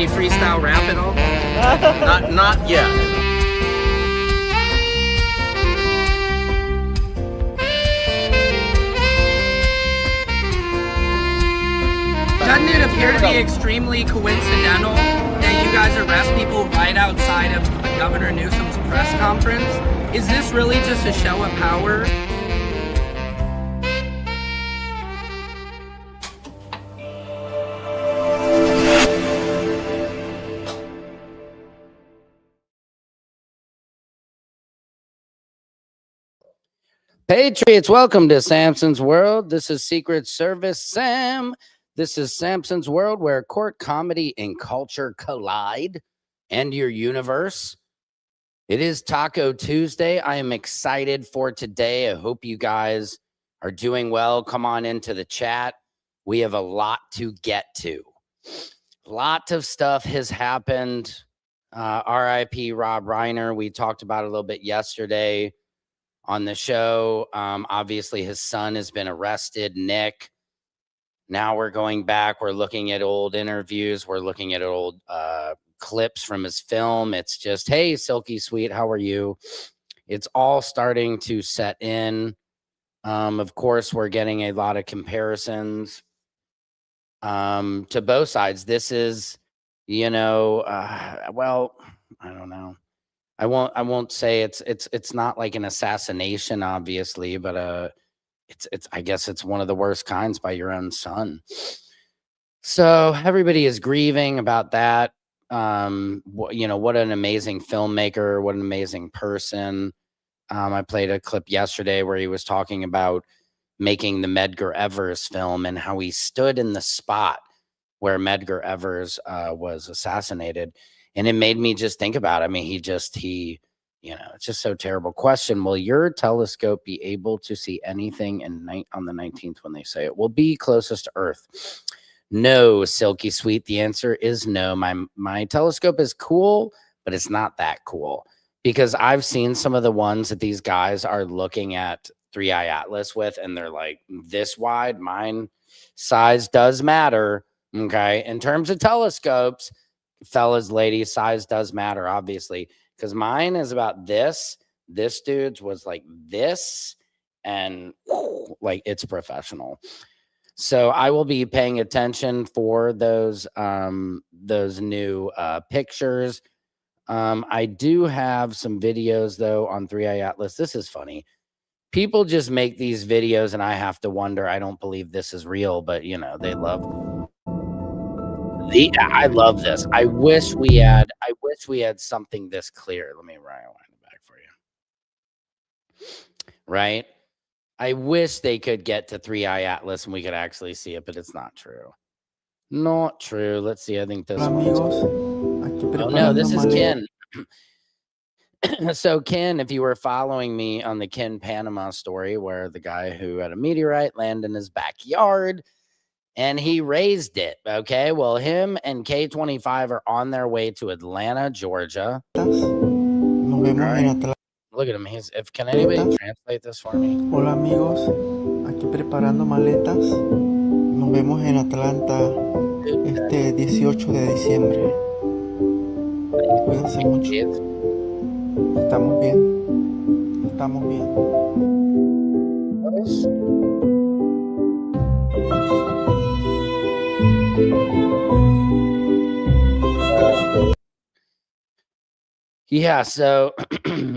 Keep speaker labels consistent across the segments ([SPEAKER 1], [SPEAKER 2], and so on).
[SPEAKER 1] any freestyle rap at all?
[SPEAKER 2] Not yet.
[SPEAKER 1] Doesn't it appear to be extremely coincidental that you guys arrest people right outside of Governor Newsom's press conference? Is this really just a show of power?
[SPEAKER 3] Patriots, welcome to Samson's World. This is Secret Service Sam. This is Samson's World, where court, comedy, and culture collide, and your universe. It is Taco Tuesday. I am excited for today. I hope you guys are doing well. Come on into the chat. We have a lot to get to. A lot of stuff has happened. RIP Rob Reiner. We talked about it a little bit yesterday on the show. Obviously, his son has been arrested, Nick. Now we're going back. We're looking at old interviews. We're looking at old clips from his film. It's just, hey, Silky Sweet, how are you? It's all starting to set in. Of course, we're getting a lot of comparisons to both sides. This is, well, I don't know. I won't say it's not like an assassination, obviously, but it's I guess it's one of the worst kinds by your own son. So everybody is grieving about that. What an amazing filmmaker, what an amazing person. I played a clip yesterday where he was talking about making the Medgar Evers film and how he stood in the spot where Medgar Evers was assassinated. And it made me just think about it. I mean, it's just so terrible. Question: will your telescope be able to see anything on the 19th when they say it will be closest to Earth? No, Silky Sweet. The answer is no. My telescope is cool, but it's not that cool because I've seen some of the ones that these guys are looking at 3i Atlas with, and they're like this wide. Mine size does matter. Okay, in terms of telescopes. Fellas, ladies, size does matter, obviously, because mine is about this. This dude's was like this, and like it's professional. So I will be paying attention for those new pictures. I do have some videos though on 3i Atlas. This is funny. People just make these videos, and I have to wonder. I don't believe this is real, but they love. I love this. I wish we had something this clear. Let me rewind it back for you. Right? I wish they could get to 3i Atlas and we could actually see it, but it's not true. Not true. Let's see. I think this one. Oh no, this is Ken. So Ken, if you were following me on the Ken Panama story, where the guy who had a meteorite land in his backyard and he raised it. Okay, well, him and K25 are on their way to Atlanta, Georgia. Right. Look at him. Can anybody translate this for me?
[SPEAKER 4] Hola amigos, aquí preparando maletas. Nos vemos en Atlanta este 18 de diciembre. Cuídense mucho. Estamos bien. Estamos bien.
[SPEAKER 3] Yeah, so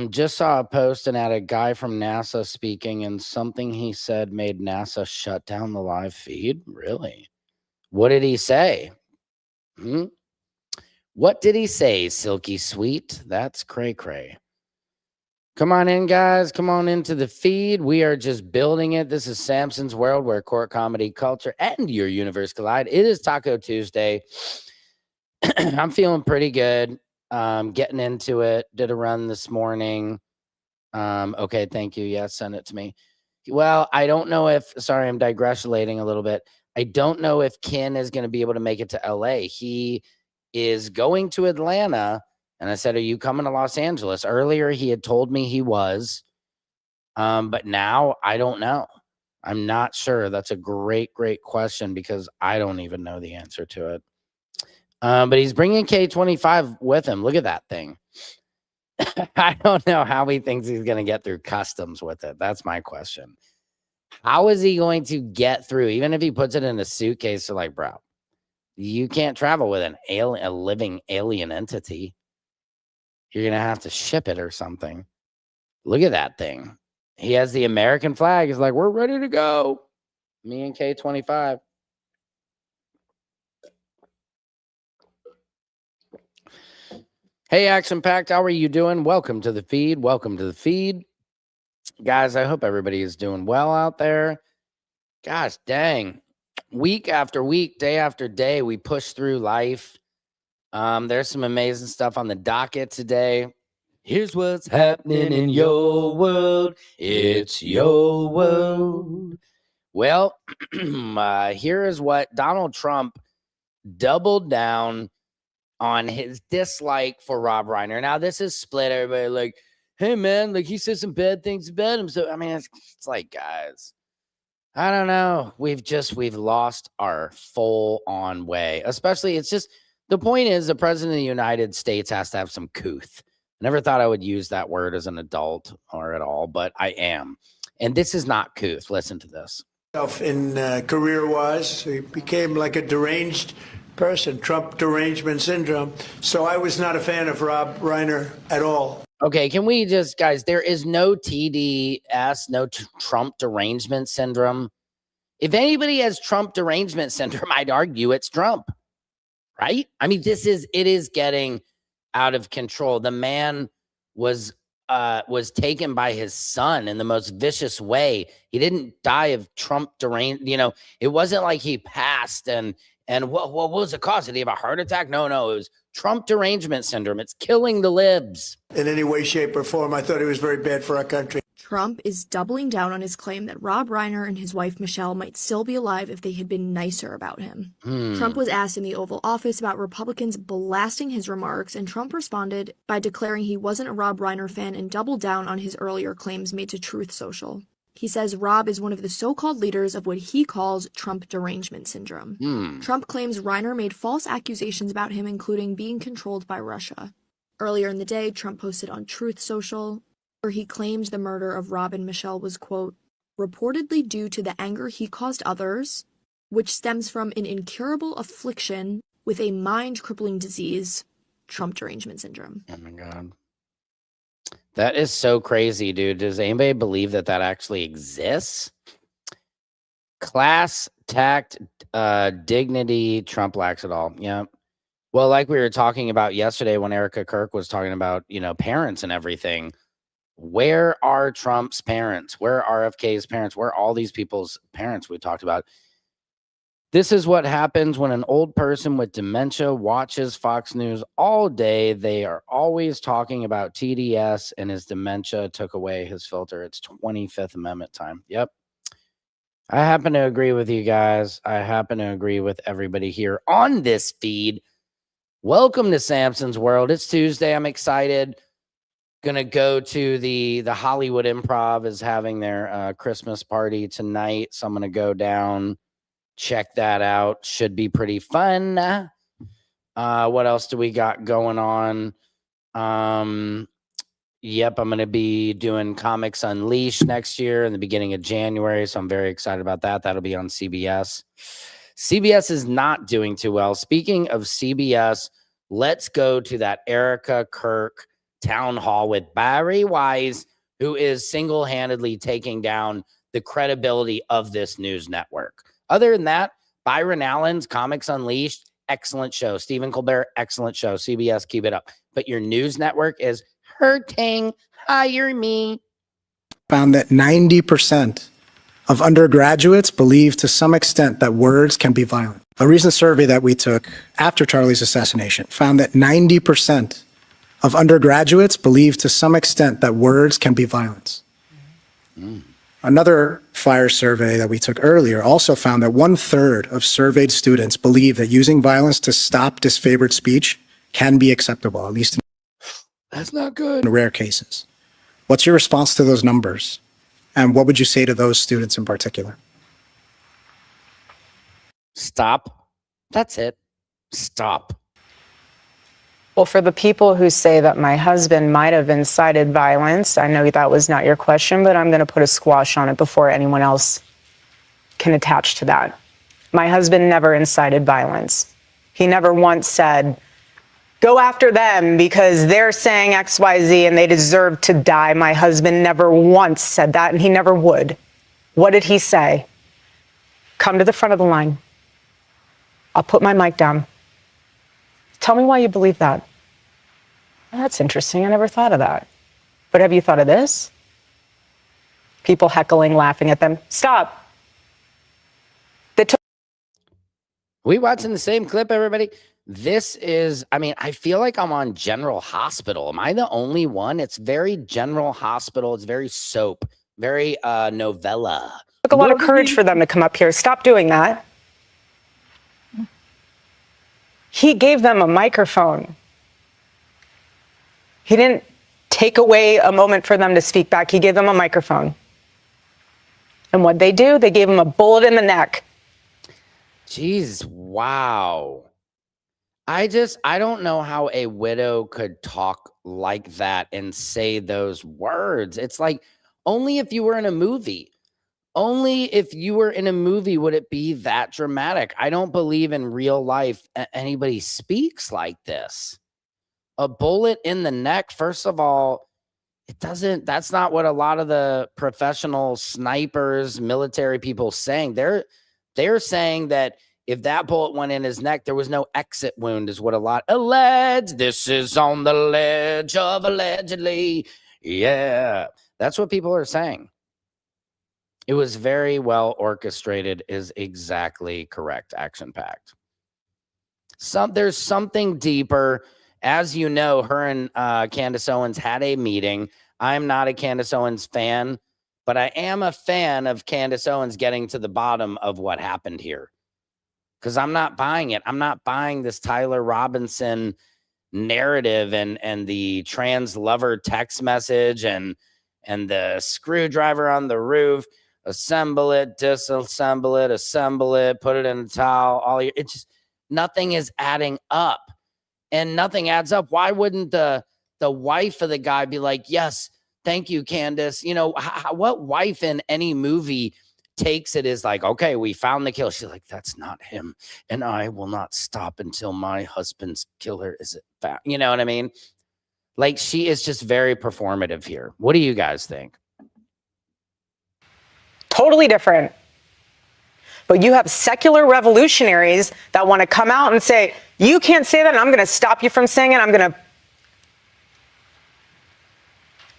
[SPEAKER 3] just saw a post and had a guy from NASA speaking, and something he said made NASA shut down the live feed. Really? What did he say? What did he say, Silky Sweet? That's cray-cray. Come on in, guys. Come on into the feed. We are just building it. This is Samson's World, where court, comedy, culture, and your universe collide. It is Taco Tuesday. I'm feeling pretty good. Getting into it. Did a run this morning. Okay, thank you. Yes, send it to me. Well, I don't know if, sorry, I'm digressulating a little bit. I don't know if Ken is going to be able to make it to LA. He is going to Atlanta. And I said, are you coming to Los Angeles? Earlier, he had told me he was. But now I don't know. I'm not sure. That's a great, great question because I don't even know the answer to it. But he's bringing K-25 with him. Look at that thing. I don't know how he thinks he's going to get through customs with it. That's my question. How is he going to get through? Even if he puts it in a suitcase, so like, bro, you can't travel with a living alien entity. You're going to have to ship it or something. Look at that thing. He has the American flag. He's like, we're ready to go. Me and K-25. Hey, Action Packed, how are you doing? Welcome to the feed. Welcome to the feed. Guys, I hope everybody is doing well out there. Gosh, dang. Week after week, day after day, we push through life. There's some amazing stuff on the docket today. Here's what's happening in your world. It's your world. Well, here is what Donald Trump doubled down on his dislike for Rob Reiner. Now, this is split. Everybody like, hey, man, like he said some bad things about him. So, I mean, it's like, guys, I don't know. We've lost our full on way. Especially, it's just, the point is the president of the United States has to have some couth. I never thought I would use that word as an adult or at all, but I am. And this is not couth. Listen to this.
[SPEAKER 5] In career-wise, he became like a deranged person, Trump derangement syndrome. So I was not a fan of Rob Reiner at all.
[SPEAKER 3] Okay, can we just, guys, there is no TDS, no Trump derangement syndrome. If anybody has Trump derangement syndrome, I'd argue it's Trump, right? I mean, it is getting out of control. The man was taken by his son in the most vicious way. He didn't die of Trump derangement. You know, it wasn't like he passed and what was the cause? Did he have a heart attack? No, it was Trump derangement syndrome. It's killing the libs.
[SPEAKER 5] In any way, shape, or form, I thought he was very bad for our country.
[SPEAKER 6] Trump is doubling down on his claim that Rob Reiner and his wife Michelle might still be alive if they had been nicer about him. Trump was asked in the Oval Office about Republicans blasting his remarks, and Trump responded by declaring he wasn't a Rob Reiner fan and doubled down on his earlier claims made to Truth Social. He says Rob is one of the so-called leaders of what he calls Trump derangement syndrome. Trump claims Reiner made false accusations about him, including being controlled by Russia. Earlier in the day, Trump posted on Truth Social, where he claimed the murder of Rob and Michelle was, quote, reportedly due to the anger he caused others, which stems from an incurable affliction with a mind-crippling disease, Trump derangement syndrome.
[SPEAKER 3] Oh, my God. That is so crazy, dude. Does anybody believe that actually exists? Class, tact, dignity, Trump lacks it all. Yeah. Well, like we were talking about yesterday when Erica Kirk was talking about, parents and everything. Where are Trump's parents? Where are RFK's parents? Where are all these people's parents we talked about? This is what happens when an old person with dementia watches Fox News all day. They are always talking about TDS, and his dementia took away his filter. It's 25th Amendment time. Yep. I happen to agree with you guys. I happen to agree with everybody here on this feed. Welcome to Samson's World. It's Tuesday. I'm excited. Gonna go to the Hollywood Improv is having their Christmas party tonight. So I'm gonna go down. Check that out. Should be pretty fun. What else do we got going on? Yep, I'm going to be doing Comics Unleashed next year in the beginning of January, so I'm very excited about that. That'll be on CBS. CBS is not doing too well. Speaking of CBS, let's go to that Erica Kirk town hall with Barry Weiss, who is single-handedly taking down the credibility of this news network. Other than that, Byron Allen's Comics Unleashed, excellent show. Stephen Colbert, excellent show. CBS, keep it up. But your news network is hurting. Hire me.
[SPEAKER 7] Found that 90% of undergraduates believe to some extent that words can be violent. A recent survey that we took after Charlie's assassination found that 90% of undergraduates believe to some extent that words can be violent. Another FIRE survey that we took earlier also found that 1/3 of surveyed students believe that using violence to stop disfavored speech can be acceptable, at least
[SPEAKER 3] That's not good.
[SPEAKER 7] in rare cases. What's your response to those numbers? And what would you say to those students in particular?
[SPEAKER 3] Stop. That's it. Stop.
[SPEAKER 8] Well, for the people who say that my husband might have incited violence, I know that was not your question, but I'm going to put a squash on it before anyone else can attach to that. My husband never incited violence. He never once said, go after them because they're saying XYZ and they deserve to die. My husband never once said that, and he never would. What did he say? Come to the front of the line. I'll put my mic down. Tell me why you believe that. Well, that's interesting. I never thought of that. But have you thought of this? People heckling, laughing at them. Stop.
[SPEAKER 3] We watching the same clip, everybody? This is, I mean, I feel like I'm on General Hospital. Am I the only one? It's very General Hospital. It's very soap, very novella.
[SPEAKER 8] It took a lot of courage for them to come up here. Stop doing that. He gave them a microphone. He didn't take away a moment for them to speak back. He gave them a microphone. And what'd they do? They gave him a bullet in the neck.
[SPEAKER 3] Jeez, wow. I don't know how a widow could talk like that and say those words. It's like, only if you were in a movie. Only if you were in a movie would it be that dramatic. I don't believe in real life anybody speaks like this. A bullet in the neck, first of all, that's not what a lot of the professional snipers, military people saying. They're saying that if that bullet went in his neck, there was no exit wound, is what a lot alleged. This is on the ledge of allegedly. Yeah, that's what people are saying. It was very well orchestrated, is exactly correct. Action-packed. There's something deeper. As you know, her and Candace Owens had a meeting. I'm not a Candace Owens fan, but I am a fan of Candace Owens getting to the bottom of what happened here. Because I'm not buying it. I'm not buying this Tyler Robinson narrative and the trans lover text message and the screwdriver on the roof. Assemble it, disassemble it, assemble it, put it in a towel. It's just nothing is adding up. And nothing adds up. Why wouldn't the wife of the guy be like, yes, thank you, Candace? You know, what wife in any movie takes it as like, okay, we found the kill. She's like, that's not him. And I will not stop until my husband's killer is found. You know what I mean? Like, she is just very performative here. What do you guys think?
[SPEAKER 8] Totally different. But you have secular revolutionaries that want to come out and say, you can't say that, and I'm going to stop you from saying it. I'm going to...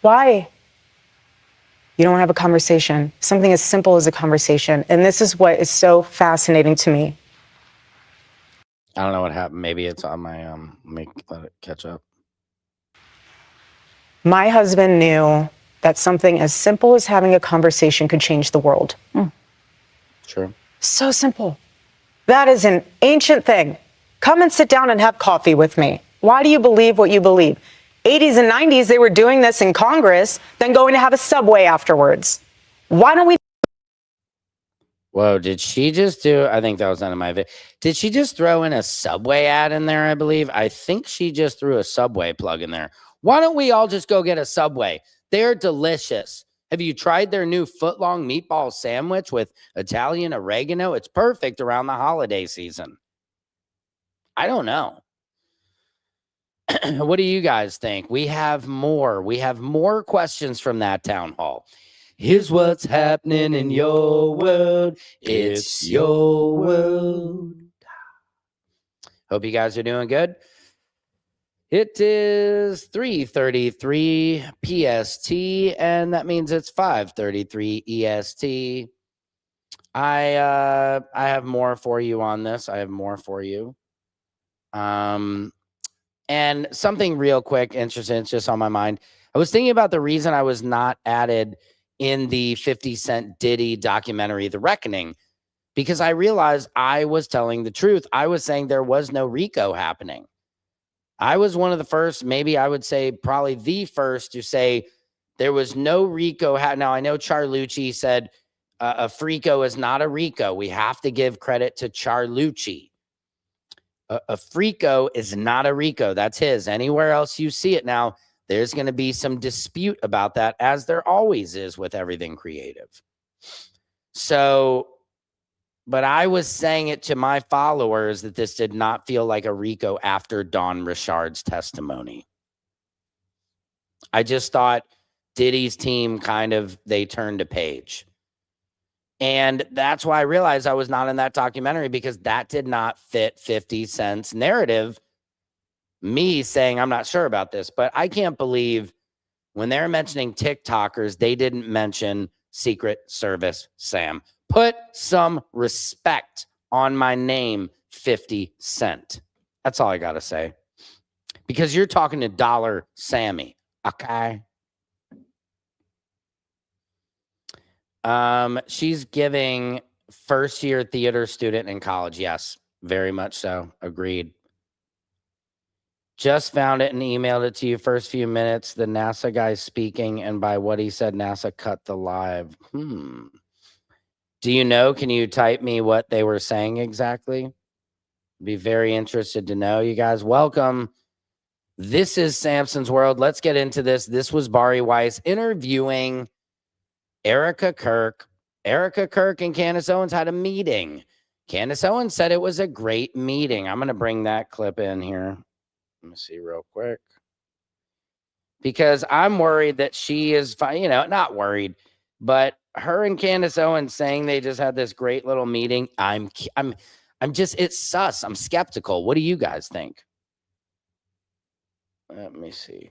[SPEAKER 8] Why? You don't have a conversation. Something as simple as a conversation. And this is what is so fascinating to me.
[SPEAKER 3] I don't know what happened. Maybe it's on my, let it catch up.
[SPEAKER 8] My husband knew that something as simple as having a conversation could change the world.
[SPEAKER 3] Sure.
[SPEAKER 8] So simple. That is an ancient thing. Come and sit down and have coffee with me. Why do you believe what you believe? 80s and 90s, they were doing this in Congress, then going to have a Subway afterwards. Why don't we?
[SPEAKER 3] Whoa, did she just do, I think that was none of my video. Did she just throw in a Subway ad in there, I believe? I think she just threw a Subway plug in there. Why don't we all just go get a Subway? They're delicious. Have you tried their new foot-long meatball sandwich with Italian oregano? It's perfect around the holiday season. I don't know. What do you guys think? We have more. We have more questions from that town hall. Here's what's happening in your world. It's your world. Hope you guys are doing good. It is 3:33 PST, and that means it's 5:33 EST. I have more for you on this. I have more for you. And something real quick, interesting, it's just on my mind. I was thinking about the reason I was not added in the 50 Cent Diddy documentary, The Reckoning, because I realized I was telling the truth. I was saying there was no RICO happening. I was one of the first, maybe I would say probably the first to say there was no RICO. Now, I know Charlucci said a FRICO is not a RICO. We have to give credit to Charlucci. A Frico is not a Rico. That's his. Anywhere else you see it now, there's going to be some dispute about that, as there always is with everything creative. So, but I was saying it to my followers that this did not feel like a Rico after Don Richard's testimony. I just thought Diddy's team they turned a page. And that's why I realized I was not in that documentary, because that did not fit 50 Cent's narrative. Me saying, I'm not sure about this, but I can't believe when they're mentioning TikTokers, they didn't mention Secret Service Sam. Put some respect on my name, 50 Cent. That's all I got to say. Because you're talking to Dollar Sammy, okay? She's giving first-year theater student in college. Yes, very much so. Agreed. Just found it and emailed it to you. First few minutes, the NASA guy speaking, and by what he said, NASA cut the live. Do you know? Can you type me what they were saying exactly? Be very interested to know. You guys, welcome. This is Samson's World. Let's get into this. This was Bari Weiss interviewing Erica Kirk. Erica Kirk and Candace Owens had a meeting. Candace Owens said it was a great meeting. I'm going to bring that clip in here. Let me see real quick. Because I'm worried that she is, not worried, but her and Candace Owens saying they just had this great little meeting. I'm just, it's sus. I'm skeptical. What do you guys think? Let me see.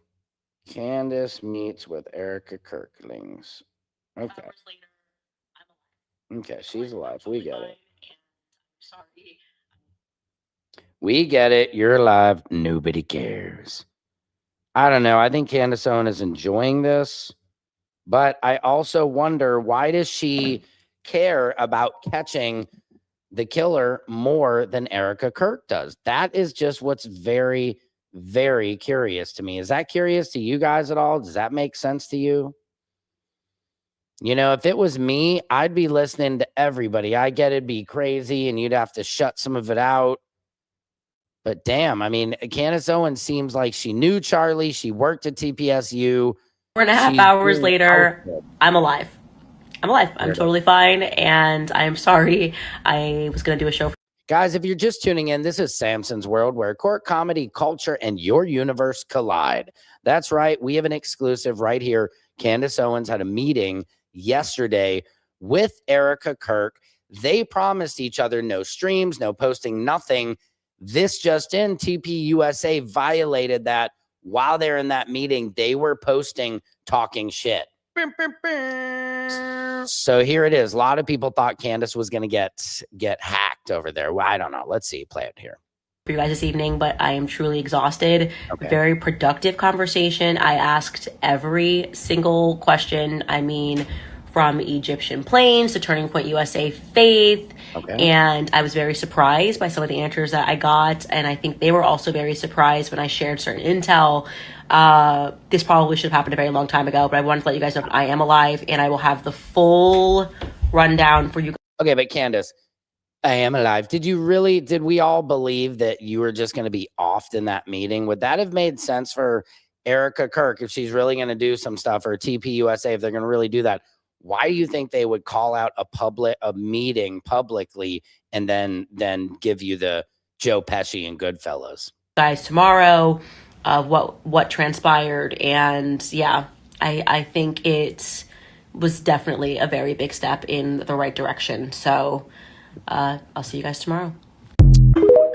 [SPEAKER 3] Candace meets with Erica Kirklings. Okay. Okay, she's alive. We get it. We get it. You're alive. Nobody cares. I don't know. I think Candace Owens is enjoying this, but I also wonder, why does she care about catching the killer more than Erica Kirk does? That is just what's very, very curious to me. Is that curious to you guys at all? Does that make sense to you? If it was me, I'd be listening to everybody. I get it'd be crazy and you'd have to shut some of it out. But damn, Candace Owens seems like she knew Charlie. She worked at TPSU.
[SPEAKER 9] 4.5 hours later, I'm alive. I'm totally fine. And I'm sorry. I was going to do a show.
[SPEAKER 3] Guys, if you're just tuning in, this is Samson's World, where court, comedy, culture, and your universe collide. That's right. We have an exclusive right here. Candace Owens had a meeting yesterday with Erica Kirk. They promised each other no streams, no posting, nothing. This just in, TPUSA violated that. While they're in that meeting, they were posting talking shit. So here it is. A lot of people thought Candace was going to get hacked over there. Well, I don't know. Let's see. Play it here.
[SPEAKER 9] For you guys this evening, but I am truly exhausted. Okay. Very productive conversation. I asked every single question. From Egyptian planes to Turning Point USA Faith. Okay. And I was very surprised by some of the answers that I got. And I think they were also very surprised when I shared certain intel. This probably should have happened a very long time ago, but I wanted to let you guys know that I am alive and I will have the full rundown for you.
[SPEAKER 3] Okay, but Candace, I am alive. Did we all believe that you were just going to be offed in that meeting? Would that have made sense for Erica Kirk if she's really going to do some stuff, or TPUSA if they're going to really do that? Why do you think they would call out a meeting publicly and then give you the Joe Pesci and Goodfellas?
[SPEAKER 9] Guys, tomorrow, what transpired, and yeah, I think it was definitely a very big step in the right direction. So I'll see you guys tomorrow.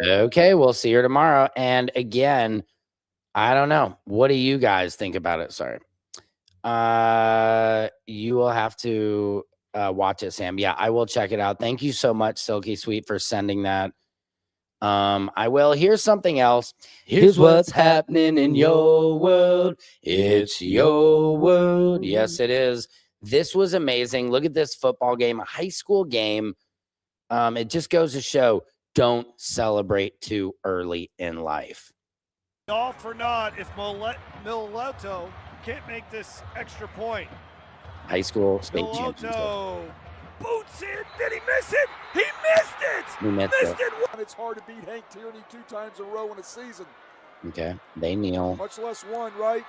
[SPEAKER 3] Okay, we'll see you tomorrow. And again, I don't know. What do you guys think about it? Sorry. You will have to watch it, Sam. Yeah, I will check it out. Thank you so much, Silky Sweet, for sending that. I will. Here's something else. Here's what's happening in your world. It's your world. Yes, it is. This was amazing. Look at this football game, a high school game. It just goes to show, don't celebrate too early in life.
[SPEAKER 10] All for naught if Mileto can't make this extra point.
[SPEAKER 3] High school state championship.
[SPEAKER 10] boots in. Did he miss it? He missed it.
[SPEAKER 3] He missed it.
[SPEAKER 10] It's hard to beat Hank Tierney 2 times in a row in a season.
[SPEAKER 3] Okay, they kneel.
[SPEAKER 10] Much less one, right?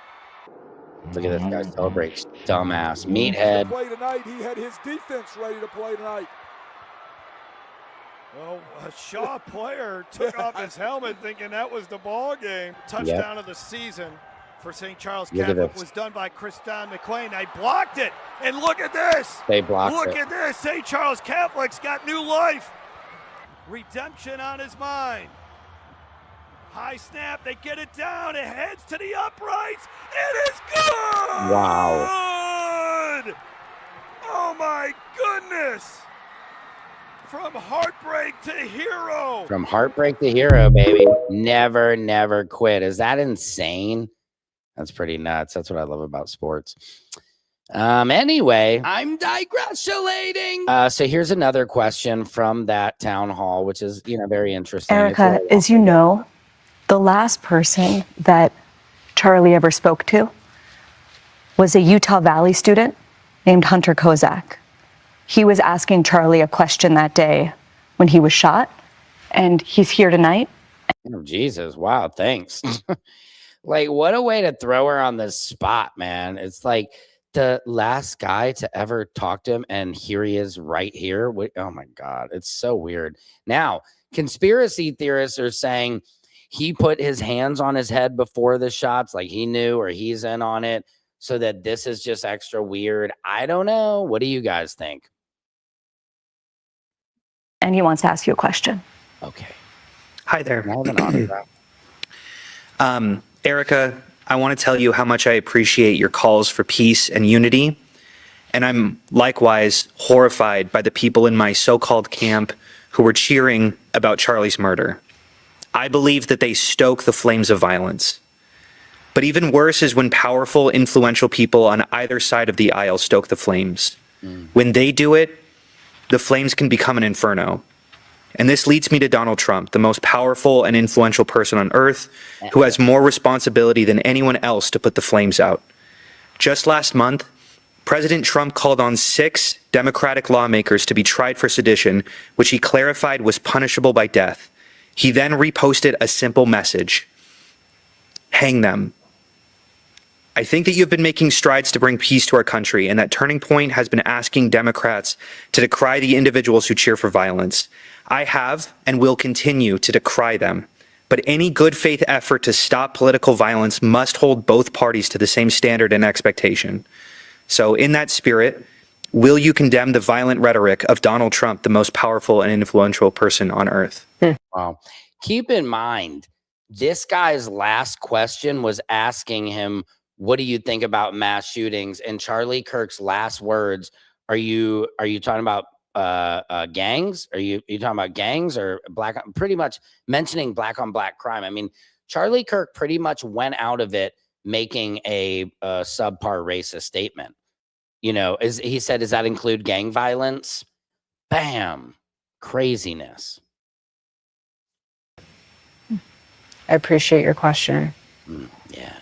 [SPEAKER 3] Look at this guy celebrates. Dumbass.
[SPEAKER 10] To
[SPEAKER 3] Meathead.
[SPEAKER 10] play tonight, he had his defense ready to play tonight. Well, a Shaw player took off his helmet thinking that was the ball game. Touchdown of the season for St. Charles Catholic was done by Kriston McQueen. They blocked it, and look at this.
[SPEAKER 3] They blocked it.
[SPEAKER 10] Look at this. St. Charles Catholic's got new life. Redemption on his mind. High snap, they get it down, it heads to the uprights, it is good!
[SPEAKER 3] Wow.
[SPEAKER 10] Oh my goodness! From heartbreak to hero!
[SPEAKER 3] From heartbreak to hero, baby. Never, never quit. Is that insane? That's pretty nuts. That's what I love about sports. Anyway,
[SPEAKER 1] I'm digressulating.
[SPEAKER 3] so here's another question from that town hall, which is, very interesting.
[SPEAKER 11] Erica, as you know, the last person that Charlie ever spoke to was a Utah Valley student named Hunter Kozak. He was asking Charlie a question that day when he was shot, and he's here tonight.
[SPEAKER 3] Oh, Jesus. Wow. Thanks. Like, what a way to throw her on the spot, man. It's like the last guy to ever talk to him, and here he is right here. Oh, my God. It's so weird. Now, conspiracy theorists are saying he put his hands on his head before the shots, like he knew, or he's in on it, so that this is just extra weird. I don't know. What do you guys think?
[SPEAKER 11] And he wants to ask you a question.
[SPEAKER 3] Okay.
[SPEAKER 12] Hi there.
[SPEAKER 3] Can I have an autograph?
[SPEAKER 12] Erica, I want to tell you how much I appreciate your calls for peace and unity. And I'm likewise horrified by the people in my so-called camp who were cheering about Charlie's murder. I believe that they stoke the flames of violence. But even worse is when powerful, influential people on either side of the aisle stoke the flames. When they do it, the flames can become an inferno. And this leads me to Donald Trump, the most powerful and influential person on earth, who has more responsibility than anyone else to put the flames out. Just last month, President Trump called on 6 Democratic lawmakers to be tried for sedition, which he clarified was punishable by death. He then reposted a simple message: hang them. I think that you've been making strides to bring peace to our country, and that Turning Point has been asking Democrats to decry the individuals who cheer for violence. I have and will continue to decry them. But any good faith effort to stop political violence must hold both parties to the same standard and expectation. So in that spirit, will you condemn the violent rhetoric of Donald Trump, the most powerful and influential person on earth?
[SPEAKER 3] Wow. Keep in mind, this guy's last question was asking him, what do you think about mass shootings? And Charlie Kirk's last words, are you talking about gangs? Are you talking about gangs or pretty much mentioning black on black crime? I mean, Charlie Kirk pretty much went out of it making a subpar racist statement. He said, does that include gang violence? Bam. Craziness.
[SPEAKER 8] I appreciate your question.
[SPEAKER 3] Yeah.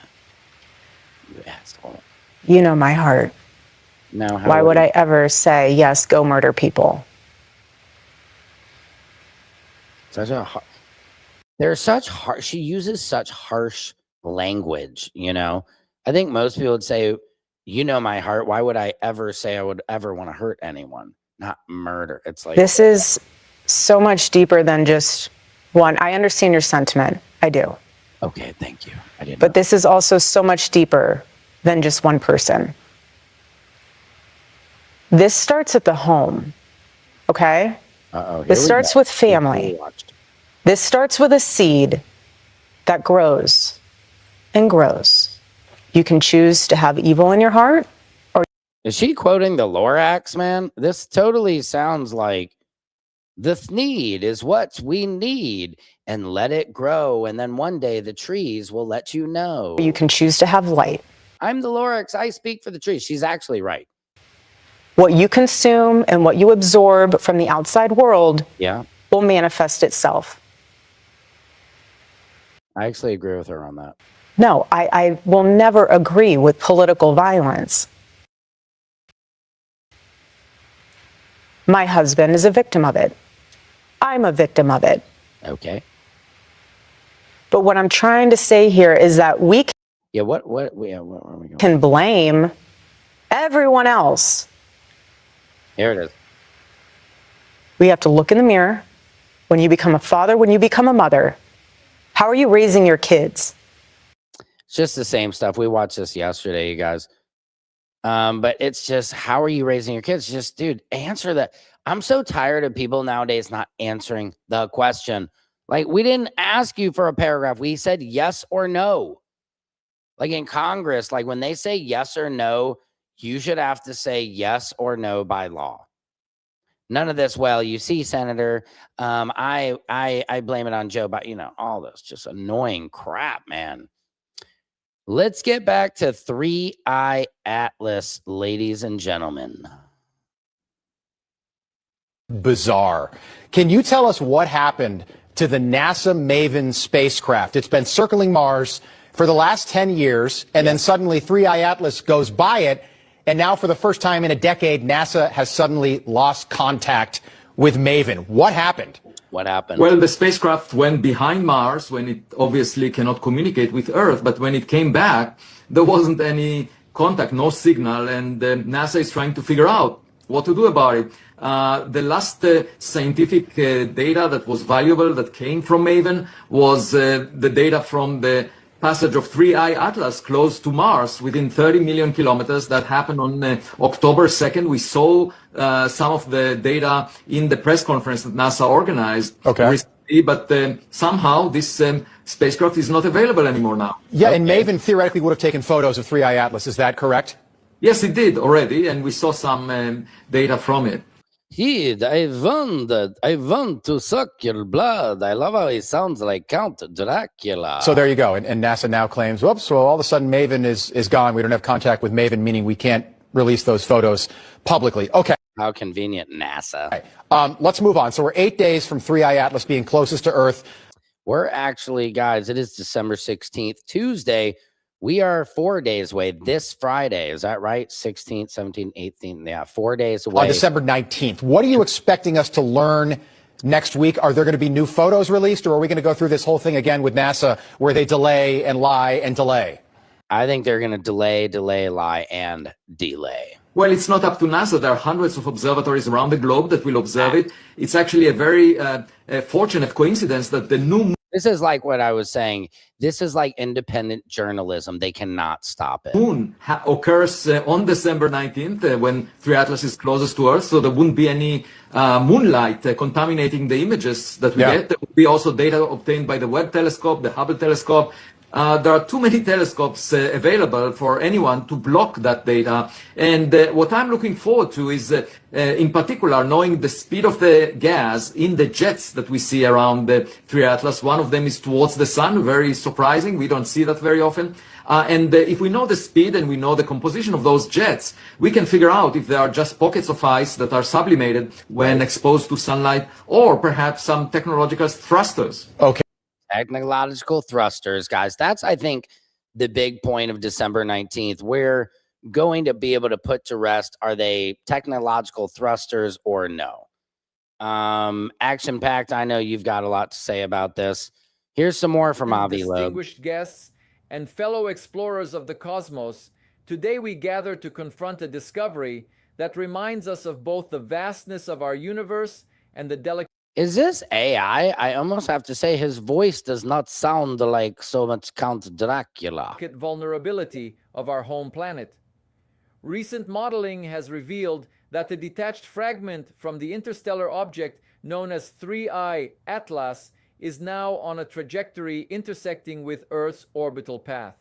[SPEAKER 3] You asshole.
[SPEAKER 8] You know my heart.
[SPEAKER 3] Now,
[SPEAKER 8] why would I ever say, yes, go murder people?
[SPEAKER 3] She uses such harsh language, I think most people would say, my heart. Why would I ever say I would ever want to hurt anyone? Not murder. It's like,
[SPEAKER 8] this is so much deeper than just one. I understand your sentiment. I do.
[SPEAKER 3] Okay, thank you. I didn't.
[SPEAKER 8] But this is also so much deeper than just one person. This starts at the home, okay? This starts with family. This starts with a seed that grows and grows. You can choose to have evil in your heart, or...
[SPEAKER 3] Is she quoting the Lorax, man? This totally sounds like the need is what we need, and let it grow, and then one day the trees will let you know.
[SPEAKER 8] You can choose to have light.
[SPEAKER 3] I'm the Lorax. I speak for the trees. She's actually right.
[SPEAKER 8] What you consume and what you absorb from the outside world will manifest itself.
[SPEAKER 3] I actually agree with her on that.
[SPEAKER 8] No, I will never agree with political violence. My husband is a victim of it. I'm a victim of it.
[SPEAKER 3] Okay.
[SPEAKER 8] But what I'm trying to say here is that we
[SPEAKER 3] Yeah, where are we going?
[SPEAKER 8] can blame everyone else.
[SPEAKER 3] Here it is.
[SPEAKER 8] We have to look in the mirror. When you become a father, when you become a mother, how are you raising your kids?
[SPEAKER 3] It's just the same stuff. We watched this yesterday, you guys. But it's just, how are you raising your kids? Just, dude, answer that. I'm so tired of people nowadays not answering the question. Like, we didn't ask you for a paragraph. We said yes or no. Like in Congress, like when they say yes or no, you should have to say yes or no by law. None of this. Well, you see, Senator, I blame it on Joe, but all this just annoying crap, man. Let's get back to 3i Atlas, ladies and gentlemen.
[SPEAKER 13] Bizarre. Can you tell us what happened to the NASA Maven spacecraft? It's been circling Mars for the last 10 years, and then suddenly 3i Atlas goes by it, and now for the first time in a decade, NASA has suddenly lost contact with Maven. What happened?
[SPEAKER 3] What happened?
[SPEAKER 14] Well, the spacecraft went behind Mars when it obviously cannot communicate with Earth, but when it came back, there wasn't any contact, no signal, and NASA is trying to figure out what to do about it. The last scientific data that was valuable that came from Maven was the data from the passage of 3i Atlas close to Mars within 30 million kilometers. That happened on October 2nd. We saw some of the data in the press conference that NASA organized recently, but somehow this spacecraft is not available anymore now.
[SPEAKER 13] Yeah, and Maven theoretically would have taken photos of 3i Atlas. Is that correct?
[SPEAKER 14] Yes, it did already, and we saw some data from it.
[SPEAKER 3] Kid, I want to suck your blood. I love how he sounds like Count Dracula.
[SPEAKER 13] So there you go. And NASA now claims, whoops, well, all of a sudden Maven is gone. We don't have contact with Maven, meaning we can't release those photos publicly. Okay.
[SPEAKER 3] How convenient, NASA.
[SPEAKER 13] Right. Let's move on. So we're 8 days from 3i Atlas being closest to Earth.
[SPEAKER 3] We're actually, guys, it is December 16th, Tuesday. We are 4 days away this Friday. Is that right? 16th, 17th, 18th. Yeah, 4 days away.
[SPEAKER 13] On December 19th. What are you expecting us to learn next week? Are there going to be new photos released, or are we going to go through this whole thing again with NASA where they delay and lie and delay?
[SPEAKER 3] I think they're going to delay, lie, and delay.
[SPEAKER 14] Well, it's not up to NASA. There are hundreds of observatories around the globe that will observe it. It's actually a very fortunate coincidence that the new
[SPEAKER 3] This is like what I was saying. This is like independent journalism. They cannot stop it.
[SPEAKER 14] moon occurs on December 19th when 3 Atlas is closest to Earth, so there wouldn't be any moonlight contaminating the images that we get. There would be also data obtained by the Webb telescope, the Hubble telescope. There are too many telescopes available for anyone to block that data. And what I'm looking forward to is, in particular, knowing the speed of the gas in the jets that we see around the 3 Atlas. One of them is towards the sun, very surprising. We don't see that very often. And if we know the speed and we know the composition of those jets, we can figure out if there are just pockets of ice that are sublimated when exposed to sunlight, or perhaps some technological thrusters.
[SPEAKER 13] Okay.
[SPEAKER 3] Technological thrusters, guys. That's, I think, the big point of December 19th. We're going to be able to put to rest, are they technological thrusters or no? Action-packed. I know you've got a lot to say about this. Here's some more from Avi Loeb.
[SPEAKER 15] Distinguished guests and fellow explorers of the cosmos, today we gather to confront a discovery that reminds us of both the vastness of our universe and the delicate.
[SPEAKER 3] Is this AI? I almost have to say his voice does not sound like so much Count Dracula.
[SPEAKER 15] Vulnerability of our home planet. Recent modeling has revealed that the detached fragment from the interstellar object known as 3i Atlas is now on a trajectory intersecting with Earth's orbital path.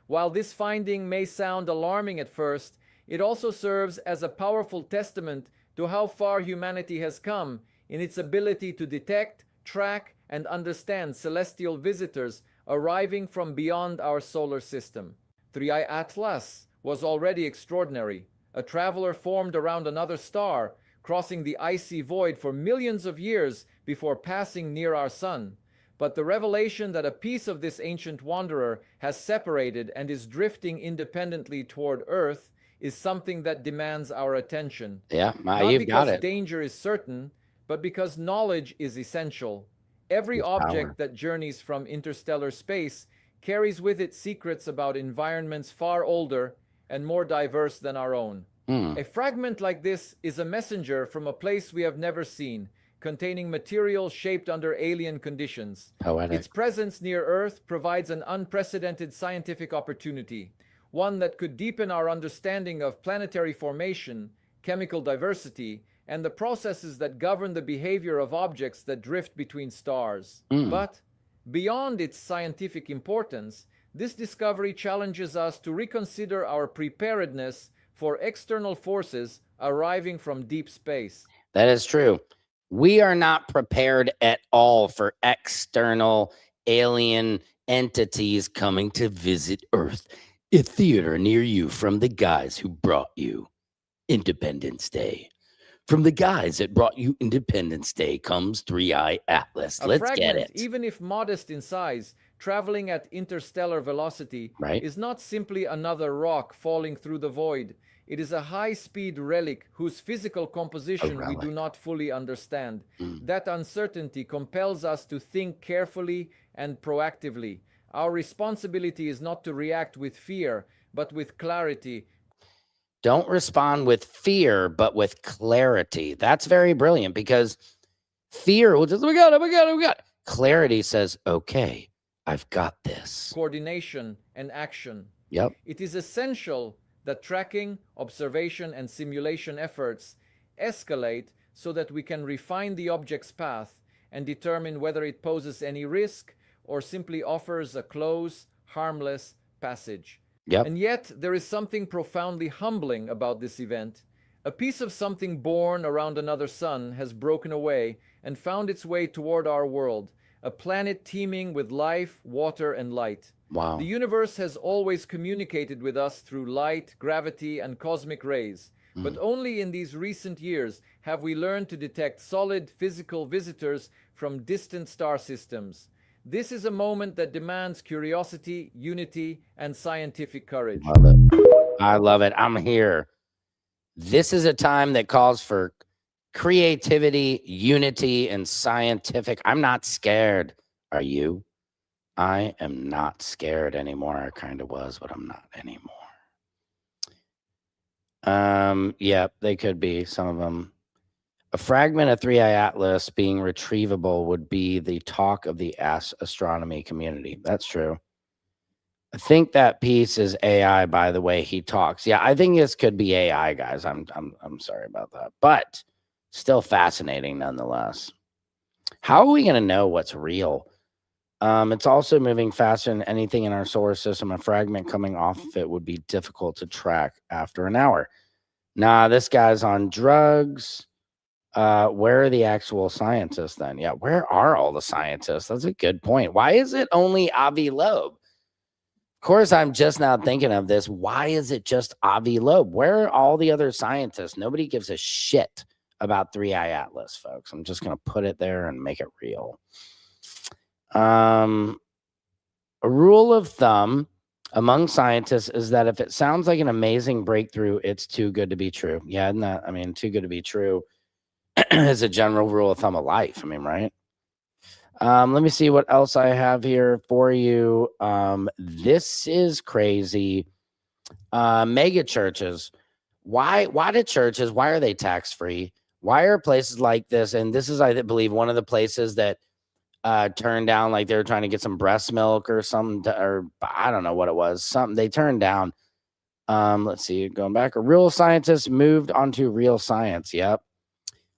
[SPEAKER 15] While this finding may sound alarming at first, it also serves as a powerful testament to how far humanity has come in its ability to detect, track, and understand celestial visitors arriving from beyond our solar system. 3i Atlas was already extraordinary, a traveler formed around another star, crossing the icy void for millions of years before passing near our sun. But the revelation that a piece of this ancient wanderer has separated and is drifting independently toward Earth is something that demands our attention.
[SPEAKER 3] Yeah,
[SPEAKER 15] Not
[SPEAKER 3] you've got
[SPEAKER 15] because
[SPEAKER 3] it.
[SPEAKER 15] danger is certain, but because knowledge is essential. Every
[SPEAKER 3] It's
[SPEAKER 15] object
[SPEAKER 3] power.
[SPEAKER 15] that journeys from interstellar space carries with it secrets about environments far older and more diverse than our own. A fragment like this is a messenger from a place we have never seen, containing material shaped under alien conditions.
[SPEAKER 3] Poetic.
[SPEAKER 15] Its presence near Earth provides an unprecedented scientific opportunity, one that could deepen our understanding of planetary formation, chemical diversity, and the processes that govern the behavior of objects that drift between stars. But beyond its scientific importance, this discovery challenges us to reconsider our preparedness for external forces arriving from deep space.
[SPEAKER 3] That is true. We are not prepared at all for external alien entities coming to visit Earth. A theater near you from the guys who brought you Independence Day. From the guys that brought you Independence Day comes Three-Eye Atlas.
[SPEAKER 15] A
[SPEAKER 3] Let's
[SPEAKER 15] fragment,
[SPEAKER 3] get it.
[SPEAKER 15] even if modest in size, traveling at interstellar velocity, is not simply another rock falling through the void. It is a high-speed relic whose physical composition we do not fully understand. That uncertainty compels us to think carefully and proactively. Our responsibility is not to react with fear, but with clarity.
[SPEAKER 3] Don't respond with fear, but with clarity. That's very brilliant, because fear will just, we got it. Clarity says, okay, I've got this.
[SPEAKER 15] Coordination and action.
[SPEAKER 3] Yep.
[SPEAKER 15] It is essential that tracking, observation, and simulation efforts escalate so that we can refine the object's path and determine whether it poses any risk or simply offers a close, harmless passage.
[SPEAKER 3] Yep.
[SPEAKER 15] And yet, there is something profoundly humbling about this event. A piece of something born around another sun has broken away and found its way toward our world, a planet teeming with life, water, and light.
[SPEAKER 3] Wow.
[SPEAKER 15] The universe has always communicated with us through light, gravity, and cosmic rays. But only in these recent years have we learned to detect solid physical visitors from distant star systems. This is a moment that demands curiosity, unity, and scientific courage.
[SPEAKER 3] Love it. I love it. I'm here. This is a time that calls for creativity, unity, and scientific. I'm not scared. Are you? I am not scared anymore. I kind of was, but I'm not anymore. Yeah, they could be, some of them. A fragment of Three-Eye Atlas being retrievable would be the talk of the astronomy community. That's true. I think that piece is AI, by the way he talks. Yeah, I think this could be AI, guys. I'm sorry about that, but still fascinating nonetheless. How are we going to know what's real? It's also moving faster than anything in our solar system. A fragment coming off of it would be difficult to track after an hour. Nah, this guy's on drugs. Where are the actual scientists then? Yeah, where are all the scientists? That's a good point. Why is it only Avi Loeb? Of course, I'm just now thinking of this. Why is it just Avi Loeb? Where are all the other scientists? Nobody gives a shit about Three-Eye Atlas, folks. I'm just going to put it there and make it real. A rule of thumb among scientists is that if it sounds like an amazing breakthrough, it's too good to be true. Yeah, isn't that, I mean, too good to be true is a general rule of thumb of life. I mean, right? Let me see what else I have here for you. This is crazy. Mega churches. Why do churches, why are they tax-free? Why are places like this? And this is, I believe, one of the places that turned down, like they were trying to get some breast milk or something, or I don't know what it was. Something they turned down. Let's see, going back. A real scientist moved onto real science. Yep.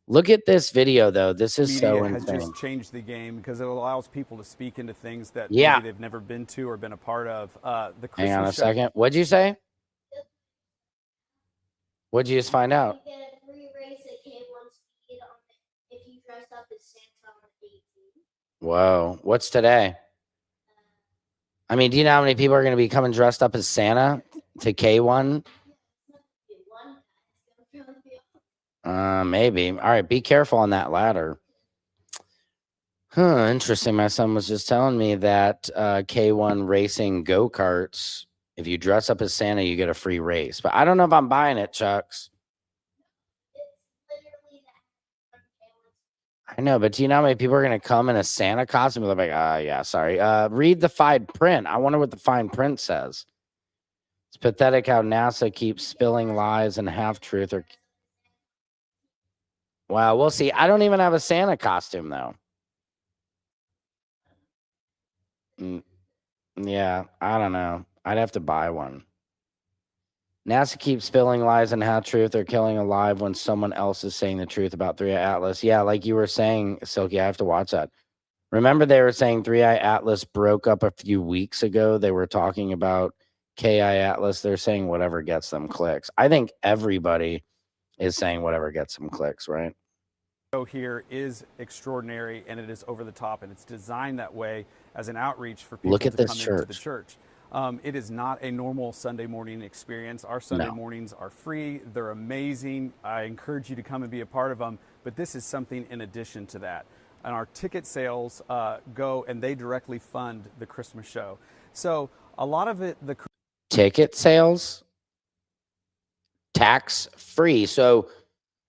[SPEAKER 3] Look at this video, though. This is so
[SPEAKER 16] Media has
[SPEAKER 3] insane.
[SPEAKER 16] just changed the game because it allows people to speak into things that
[SPEAKER 3] Yeah.
[SPEAKER 16] maybe they've never been to or been a part of. The
[SPEAKER 3] Hang on a
[SPEAKER 16] Christmas show-
[SPEAKER 3] second. What'd you say? What'd you just find out?
[SPEAKER 17] You get a free race at K1 Speed if you dress up as Santa on the 18th.
[SPEAKER 3] Whoa. What's today? I mean, do you know how many people are going to be coming dressed up as Santa to K1? Maybe. All right. Be careful on that ladder. Huh. Interesting. My son was just telling me that K1 racing go-karts If you dress up as Santa, you get a free race. But I don't know if I'm buying it, Chucks. I know, but do you know how many people are going to come in a Santa costume? They're like, yeah, sorry. Read the fine print. I wonder what the fine print says. It's pathetic how NASA keeps spilling lies and half-truth. Well, we'll see. I don't even have a Santa costume, though. Yeah, I don't know. I'd have to buy one. NASA keeps spilling lies and half-truth. They're killing alive when someone else is saying the truth about 3i Atlas. Yeah, like you were saying, Silky, I have to watch that. Remember they were saying 3i Atlas broke up a few weeks ago? They were talking about KI Atlas. They're saying whatever gets them clicks. I think everybody is saying whatever gets them clicks, right?
[SPEAKER 16] Here is extraordinary, and it is over the top, and it's designed that way as an outreach for people
[SPEAKER 3] Look at
[SPEAKER 16] to
[SPEAKER 3] this
[SPEAKER 16] come
[SPEAKER 3] church.
[SPEAKER 16] into the church. It is not a normal Sunday morning experience. Our Sunday mornings are free. They're amazing. I encourage you to come and be a part of them, but this is something in addition to that. And our ticket sales go, and they directly fund the Christmas show. So a lot of it, the
[SPEAKER 3] ticket sales, tax free. So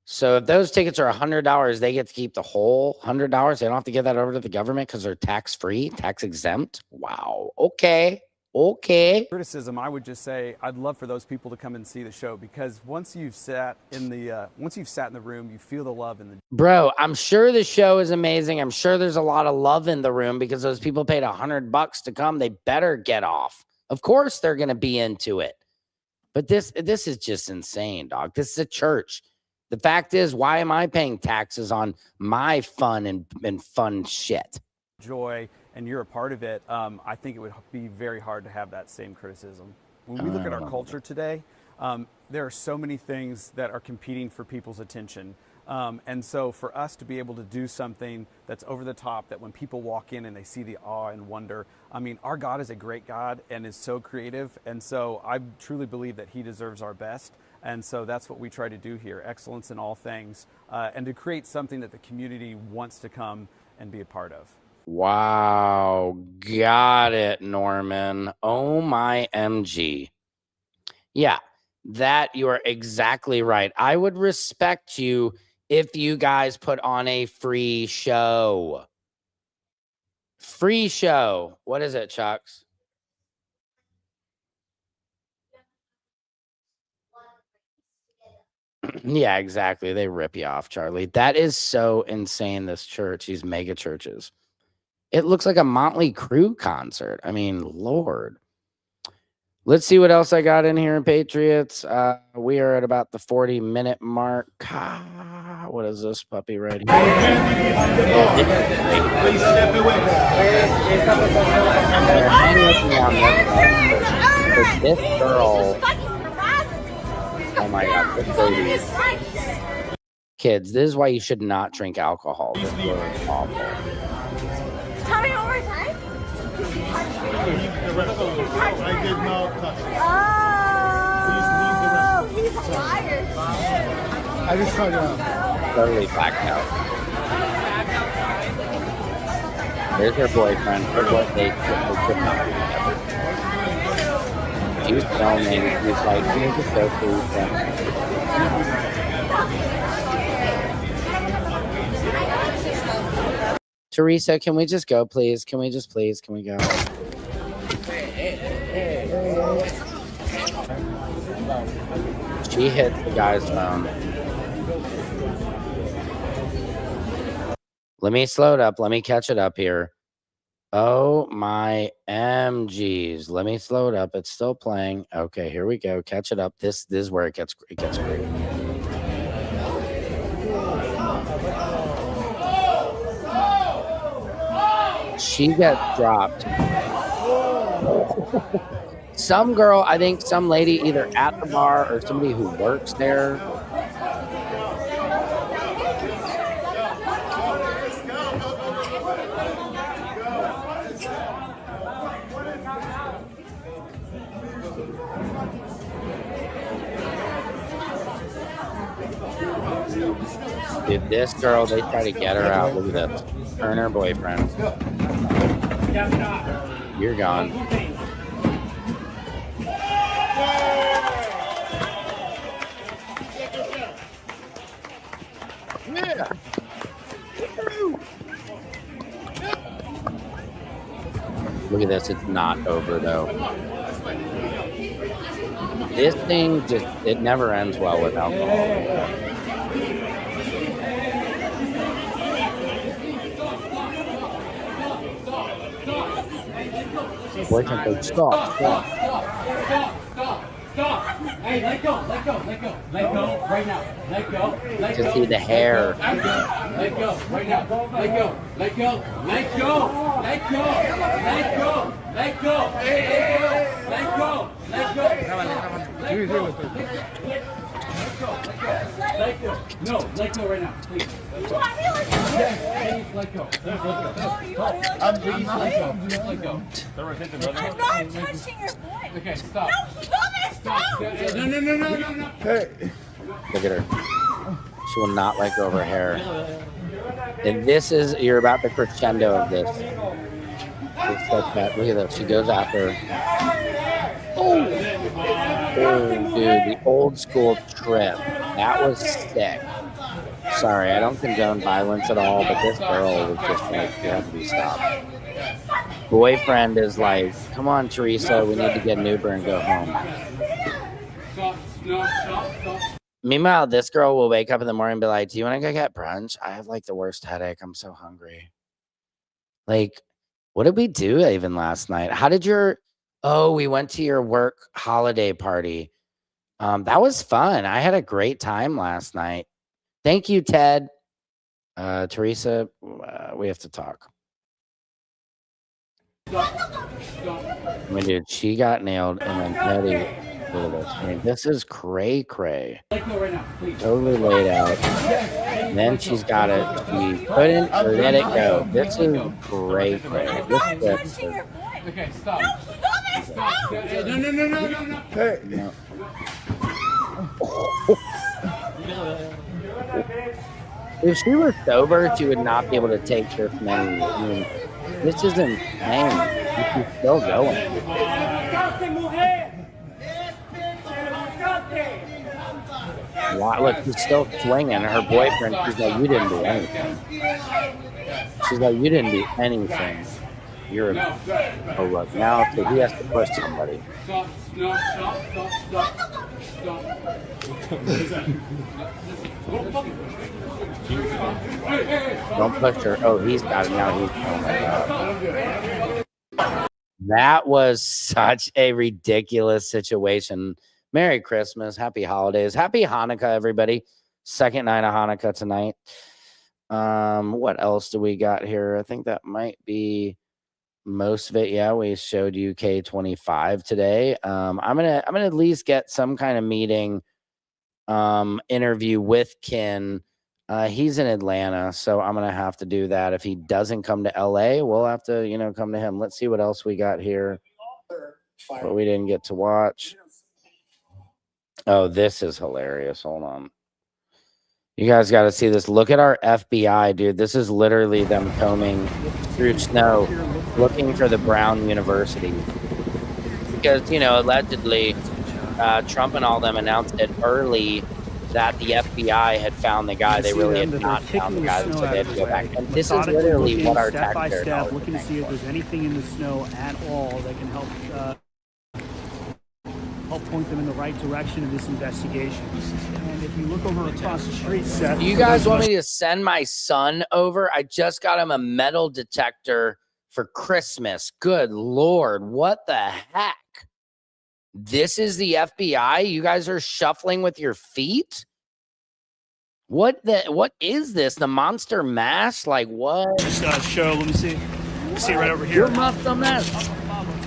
[SPEAKER 3] if those tickets are $100, they get to keep the whole $100. They don't have to give that over to the government because they're tax free, tax exempt. Wow. Okay.
[SPEAKER 16] criticism, I would just say I'd love for those people to come and see the show, because once you've sat in the room, you feel the love in the.
[SPEAKER 3] Bro, I'm sure the show is amazing. I'm sure there's a lot of love in the room because those people paid $100 to come. They better get off. Of course they're going to be into it. But this is just insane, dog. This is a church. The fact is, why am I paying taxes on my fun and fun shit?
[SPEAKER 16] Joy, and you're a part of it. I think it would be very hard to have that same criticism. When we look at our culture today, there are so many things that are competing for people's attention. And so for us to be able to do something that's over the top, that when people walk in and they see the awe and wonder, I mean, our God is a great God and is so creative. And so I truly believe that he deserves our best. And so that's what we try to do here, excellence in all things, and to create something that the community wants to come and be a part of.
[SPEAKER 3] Wow. Got it, Norman. Oh my MG. Yeah, that you are exactly right. I would respect you if you guys put on a free show. Free show. What is it, Chucks? Yeah, exactly. They rip you off, Charlie. That is so insane, this church, these mega churches. It looks like a Motley Crue concert. I mean, Lord. Let's see what else I got in here in Patriots. We are at about the 40-minute mark. What is this puppy right here?
[SPEAKER 18] Please step away.
[SPEAKER 3] This girl. Oh my God, this lady. Kids, this is why you should not drink alcohol. This girl is awful.
[SPEAKER 17] Tell me one more time.
[SPEAKER 18] I did not touch it.
[SPEAKER 17] Oh, he's a liar.
[SPEAKER 18] I just saw you out.
[SPEAKER 3] Totally blacked out. There's her boyfriend. Her boyfriend. They could not be together. She was filming. She was like, "Can you just go please?" Teresa, can we just go, please? Can we just please? Can we go? She hit the guy's phone. Let me slow it up. Let me catch it up here. Oh my MGs. Let me slow it up. It's still playing. Okay, here we go. Catch it up. This is where it gets great. She gets dropped. Some girl, I think some lady either at the bar or somebody who works there. Dude, this girl, they try to get her out. Look at this. Her and her boyfriend. You're gone. Look at this. It's not over though. This thing it never ends well with alcohol. Boyfriend said, stop.
[SPEAKER 19] Hey, let go, right now. Let go.
[SPEAKER 3] To see the hair.
[SPEAKER 19] Let go, right now. Let go. No, let go right now, please. Yes, let go. Let go.
[SPEAKER 20] I'm not touching your boy.
[SPEAKER 19] Okay, stop.
[SPEAKER 20] Stop.
[SPEAKER 19] No.
[SPEAKER 18] Hey.
[SPEAKER 3] Look at her. She will not let go of her hair. And this is, you're about the crescendo of this. It's like that. Look at this. She goes after her. Oh, dude, the old school trip. That was sick. Sorry, I don't condone violence at all, but this girl was just like, you have to be stopped. Boyfriend is like, come on, Teresa, we need to get an Uber and go home. Meanwhile, this girl will wake up in the morning and be like, do you want to go get brunch? I have like the worst headache. I'm so hungry. Like, what did we do even last night? How did we went to your work holiday party. That was fun. I had a great time last night. Thank you, Ted. Teresa, we have to talk. I mean, dude, she got nailed, and then Teddy, look at this. I mean, this is cray. Totally laid out. And then she couldn't let it go. This is cray. This is
[SPEAKER 19] Okay, stop. No.
[SPEAKER 18] Hey.
[SPEAKER 3] no. If she were sober, she would not be able to take this many. I mean, this isn't pain. She's still going. Wow, look, she's still swinging. Her boyfriend, she's like, you didn't do anything. She's like, you didn't do anything. You're oh, look, now so he has to push somebody.
[SPEAKER 19] Stop.
[SPEAKER 3] Don't push her. Oh, he's got it now. Oh my God. That was such a ridiculous situation. Merry Christmas. Happy holidays. Happy Hanukkah, everybody. Second night of Hanukkah tonight. What else do we got here? I think that might be most of it. Yeah, we showed you K25 today. I'm gonna at least get some kind of meeting interview with Ken. He's in Atlanta, so I'm gonna have to do that. If he doesn't come to LA, we'll have to, come to him. Let's see what else we got here. But we didn't get to watch. Oh, this is hilarious. Hold on. You guys got to see this. Look at our FBI, dude. This is literally them combing through snow looking for the Brown University. Because, allegedly, Trump and all them announced it early that the FBI had found the guy. They really had not found the guy, so they had to go back. And this is literally what our taxpayers dollars
[SPEAKER 21] looking to see if there's anything in the snow at all that can help point them in the right direction in this investigation. And if you look over across the street, Seth,
[SPEAKER 3] do you guys want me to send my son over? I just got him a metal detector for Christmas. Good Lord, what the heck? This is the FBI? You guys are shuffling with your feet? What is this? The Monster Mash? Like what?
[SPEAKER 21] Just show, let me see. See right over here.
[SPEAKER 3] Your Monster Mash.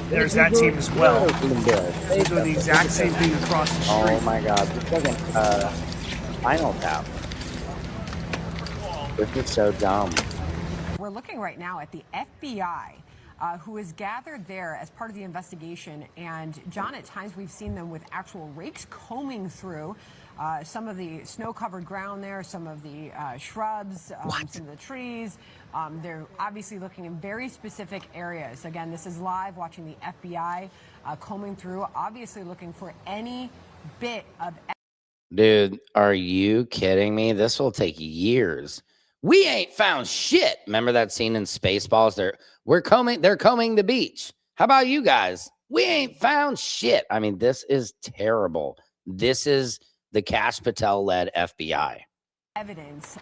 [SPEAKER 21] There's that team as well. They're doing the exact same thing across the street.
[SPEAKER 3] Oh my God. It's like a Final Tap. This is so dumb.
[SPEAKER 22] We're looking right now at the FBI, who is gathered there as part of the investigation. And John, at times we've seen them with actual rakes combing through some of the snow-covered ground there, some of the shrubs, some of the trees. They're obviously looking in very specific areas. Again, this is live, watching the FBI combing through, obviously looking for any bit of...
[SPEAKER 3] Dude, are you kidding me? This will take years. We ain't found shit. Remember that scene in Spaceballs? They're combing the beach. How about you guys? We ain't found shit. I mean, this is terrible. This is the Kash Patel-led FBI.
[SPEAKER 22] Evidence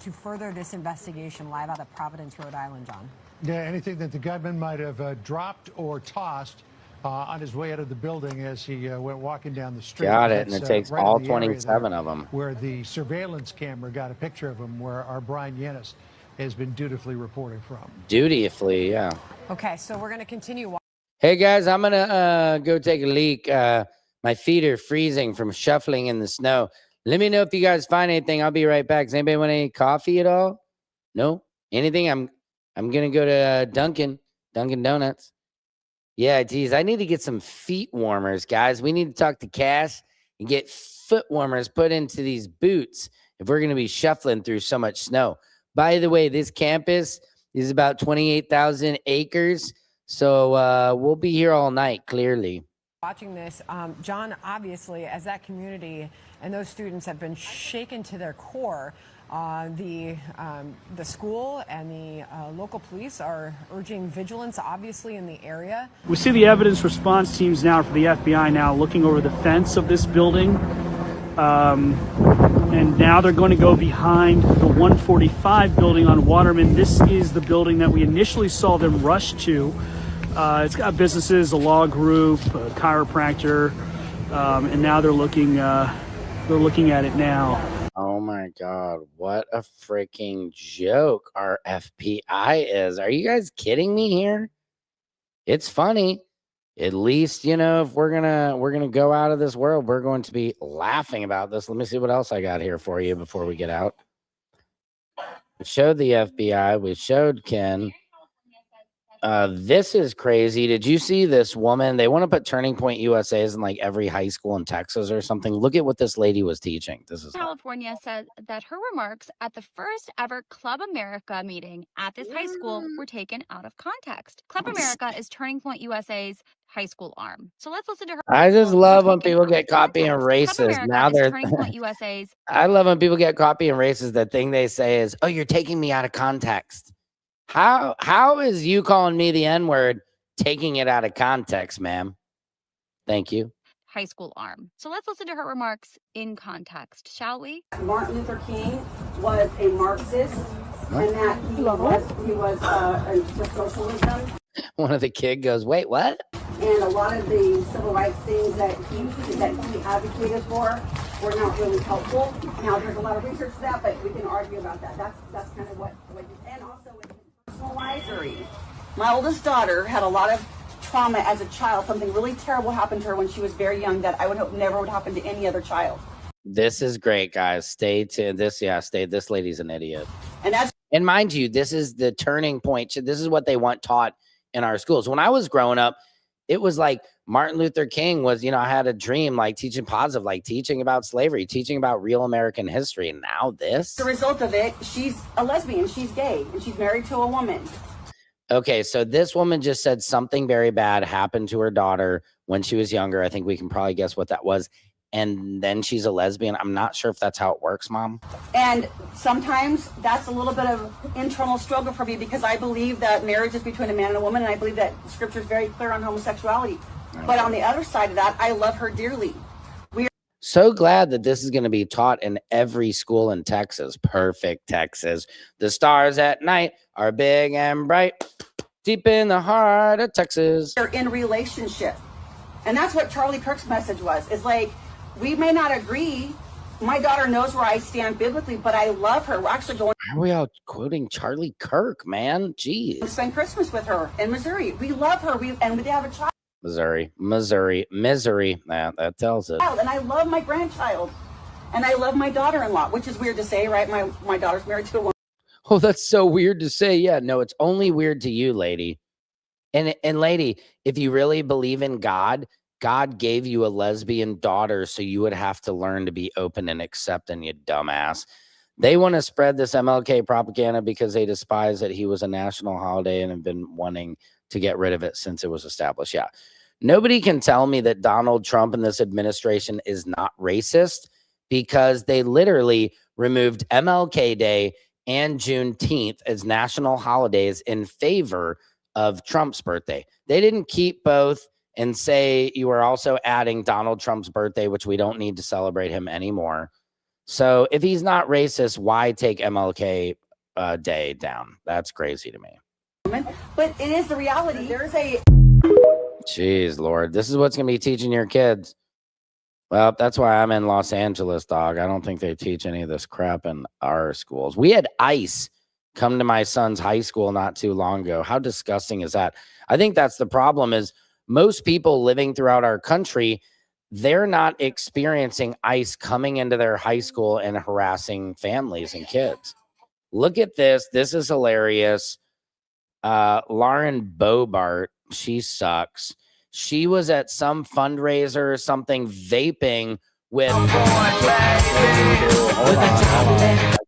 [SPEAKER 22] to further this investigation live out of Providence, Rhode Island, John.
[SPEAKER 18] Yeah, anything that the gunman might have dropped or tossed on his way out of the building as he went walking down the street.
[SPEAKER 3] Got it, and it takes
[SPEAKER 18] right
[SPEAKER 3] all
[SPEAKER 18] in the area
[SPEAKER 3] 27
[SPEAKER 18] there
[SPEAKER 3] of them.
[SPEAKER 18] where the surveillance camera got a picture of him, where our Brian Yennis has been dutifully reporting from.
[SPEAKER 3] Dutifully, yeah.
[SPEAKER 22] Okay, so we're going to continue.
[SPEAKER 3] Hey, guys, I'm going to go take a leak. My feet are freezing from shuffling in the snow. Let me know if you guys find anything. I'll be right back. Does anybody want any coffee at all? No? Anything? I'm going to go to Dunkin' Donuts. Yeah, geez, I need to get some feet warmers, guys. We need to talk to Cass and get foot warmers put into these boots if we're going to be shuffling through so much snow. By the way, this campus is about 28,000 acres, so we'll be here all night, clearly.
[SPEAKER 22] Watching this, John, obviously, as that community and those students have been shaken to their core, the school and the local police are urging vigilance, obviously, in the area.
[SPEAKER 21] We see the evidence response teams now for the FBI now looking over the fence of this building. And now they're going to go behind the 145 building on Waterman. This is the building that we initially saw them rush to. It's got businesses, a law group, a chiropractor, and now they're looking at it now.
[SPEAKER 3] Oh my God, what a freaking joke our FBI is. Are you guys kidding me here? It's funny. At least, you know, if we're gonna go out of this world, we're going to be laughing about this. Let me see what else I got here for you before we get out. We showed the FBI, we showed Ken. This is crazy. Did you see this woman? They want to put Turning Point USAs in like every high school in Texas or something. Look at what this lady was teaching. This is
[SPEAKER 2] California said that her remarks at the first ever Club America meeting at this high school were taken out of context. Club America is Turning Point USA's high school arm. So let's listen to her.
[SPEAKER 3] I just love when people get caught being racist. Now they're
[SPEAKER 2] Turning Point USA's.
[SPEAKER 3] I love when people get caught being racist. The thing they say is, "Oh, you're taking me out of context." How is you calling me the N-word taking it out of context, ma'am? Thank you.
[SPEAKER 2] High school arm. So let's listen to her remarks in context, shall we?
[SPEAKER 4] Martin Luther King was a Marxist, and that he was into socialism.
[SPEAKER 3] One of the kid goes, "Wait, what?"
[SPEAKER 4] And a lot of the civil rights things that he advocated for were not really helpful. Now, there's a lot of research to that, but we can argue about that. That's kind of what and also with personal life. My oldest daughter had a lot of trauma as a child. Something really terrible happened to her when she was very young that I would hope never would happen to any other child.
[SPEAKER 3] This is great, guys. Stay tuned. This lady's an idiot. And mind you, this is the turning point. This is what they want taught in our schools. When I was growing up, it was like Martin Luther King was, you know, I had a dream, like teaching positive, like teaching about slavery, teaching about real American history. And now this.
[SPEAKER 4] As a result of it, she's a lesbian, she's gay, and she's married to a woman.
[SPEAKER 3] Okay, so this woman just said something very bad happened to her daughter when she was younger. I think we can probably guess what that was. And then she's a lesbian. I'm not sure if that's how it works, Mom.
[SPEAKER 4] And sometimes that's a little bit of internal struggle for me because I believe that marriage is between a man and a woman, and I believe that Scripture is very clear on homosexuality. Okay. But on the other side of that, I love her dearly.
[SPEAKER 3] So glad that this is going to be taught in every school in Texas. Perfect, Texas. The stars at night are big and bright, deep in the heart of Texas.
[SPEAKER 4] They're in relationship. And that's what Charlie Kirk's message was. Is like, we may not agree. My daughter knows where I stand biblically, but I love her. We're actually going.
[SPEAKER 3] Why are we all quoting Charlie Kirk, man? Jeez.
[SPEAKER 4] We spend Christmas with her in Missouri. We love her. And they have a child.
[SPEAKER 3] Missouri. That tells it.
[SPEAKER 4] And I love my grandchild. And I love my daughter-in-law, which is weird to say, right? My daughter's married to a woman.
[SPEAKER 3] Oh, that's so weird to say. Yeah, no, it's only weird to you, lady. And lady, if you really believe in God, God gave you a lesbian daughter, so you would have to learn to be open and accepting, you dumbass. They want to spread this MLK propaganda because they despise that he was a national holiday and have been wanting to get rid of it since it was established. Yeah. Nobody can tell me that Donald Trump and this administration is not racist because they literally removed MLK Day and Juneteenth as national holidays in favor of Trump's birthday. They didn't keep both and say you were also adding Donald Trump's birthday, which we don't need to celebrate him anymore. So if he's not racist, why take MLK Day down? That's crazy to me.
[SPEAKER 4] But it is the reality. There's a
[SPEAKER 3] Jeez, Lord. This is what's going to be teaching your kids. Well, that's why I'm in Los Angeles, dog. I don't think they teach any of this crap in our schools. We had ICE come to my son's high school not too long ago. How disgusting is that? I think that's the problem is most people living throughout our country, they're not experiencing ICE coming into their high school and harassing families and kids. Look at this. This is hilarious. Lauren Bobart, she sucks. She was at some fundraiser or something vaping with I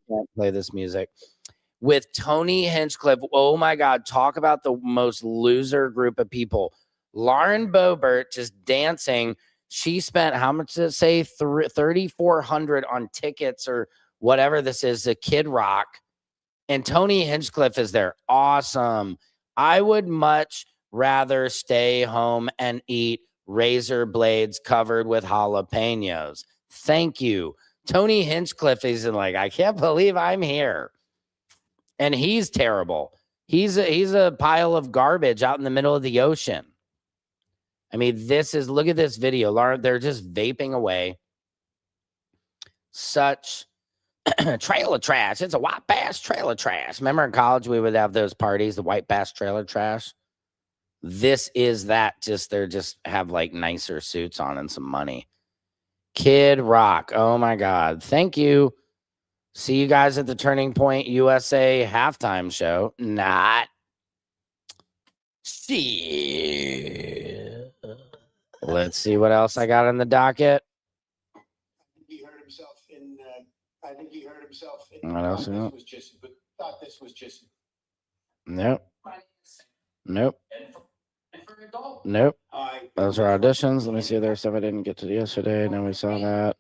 [SPEAKER 3] can't play this music. With Tony Hinchcliffe. Oh my God, talk about the most loser group of people. Lauren Bobart just dancing. She spent how much did it say? $3,400 on tickets or whatever this is, the Kid Rock. And Tony Hinchcliffe is there. Awesome. I would much rather stay home and eat razor blades covered with jalapenos. Thank you. Tony Hinchcliffe is like, I can't believe I'm here. And he's terrible. He's a pile of garbage out in the middle of the ocean. I mean, look at this video. Lauren, they're just vaping away. Such trailer trash. It's a white bass trailer trash. Remember in college we would have those parties, the white bass trailer trash? This is that. They just have like nicer suits on and some money. Kid Rock. Oh my God. Thank you. See you guys at the Turning Point USA halftime show. Not. See. Let's see what else I got on the docket.
[SPEAKER 5] He hurt himself in. I think he hurt himself.
[SPEAKER 3] What else?
[SPEAKER 5] Thought this was just.
[SPEAKER 3] Nope. Nope. Nope. Those are auditions. Let me see if there's stuff I didn't get to yesterday. Now we saw that.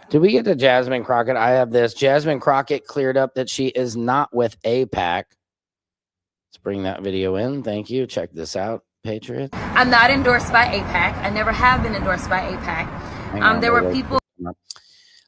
[SPEAKER 3] Did we get to Jasmine Crockett? I have this. Jasmine Crockett cleared up that she is not with AIPAC. Let's bring that video in. Thank you. Check this out, Patriot.
[SPEAKER 6] I'm not endorsed by AIPAC. I never have been endorsed by AIPAC. There were people.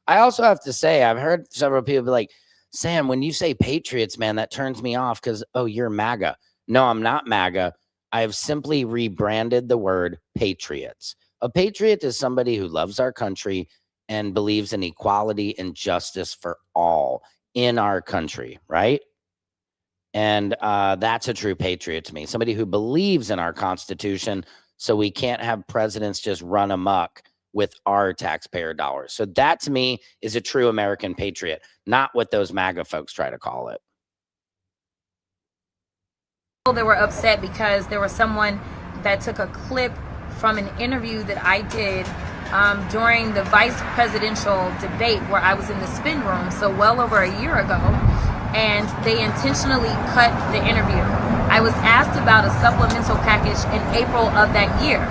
[SPEAKER 3] I also have to say, I've heard several people be like, Sam, when you say Patriots, man, that turns me off because, oh, you're MAGA. No, I'm not MAGA. I have simply rebranded the word Patriots. A patriot is somebody who loves our country and believes in equality and justice for all in our country, right? And that's a true patriot to me. Somebody who believes in our Constitution so we can't have presidents just run amok with our taxpayer dollars. So that to me is a true American patriot, not what those MAGA folks try to call it.
[SPEAKER 6] They were upset because there was someone that took a clip from an interview that I did during the vice presidential debate where I was in the spin room, so well over a year ago, and they intentionally cut the interview. I was asked about a supplemental package in April of that year,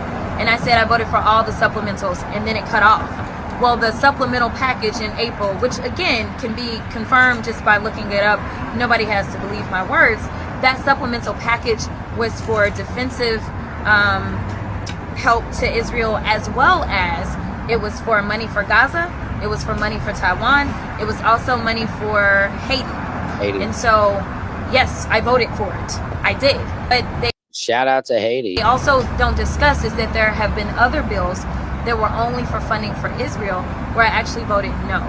[SPEAKER 6] and I said I voted for all the supplementals, and then it cut off. Well, the supplemental package in April, which again can be confirmed just by looking it up, nobody has to believe my words, that supplemental package was for defensive help to Israel, as well as it was for money for Gaza, it was for money for Taiwan, it was also money for Haiti. And so, yes, I voted for it. I did. But
[SPEAKER 3] shout out to Haiti.
[SPEAKER 6] They also don't discuss is that there have been other bills that were only for funding for Israel where I actually voted no.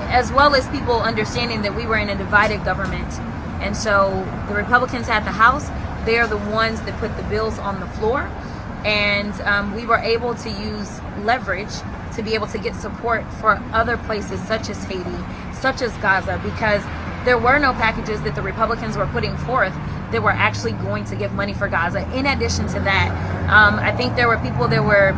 [SPEAKER 6] As well as people understanding that we were in a divided government. And so the Republicans had the House. They are the ones that put the bills on the floor. And we were able to use leverage to be able to get support for other places such as Haiti, such as Gaza, because there were no packages that the Republicans were putting forth that were actually going to give money for Gaza. In addition to that, I think there were people that were,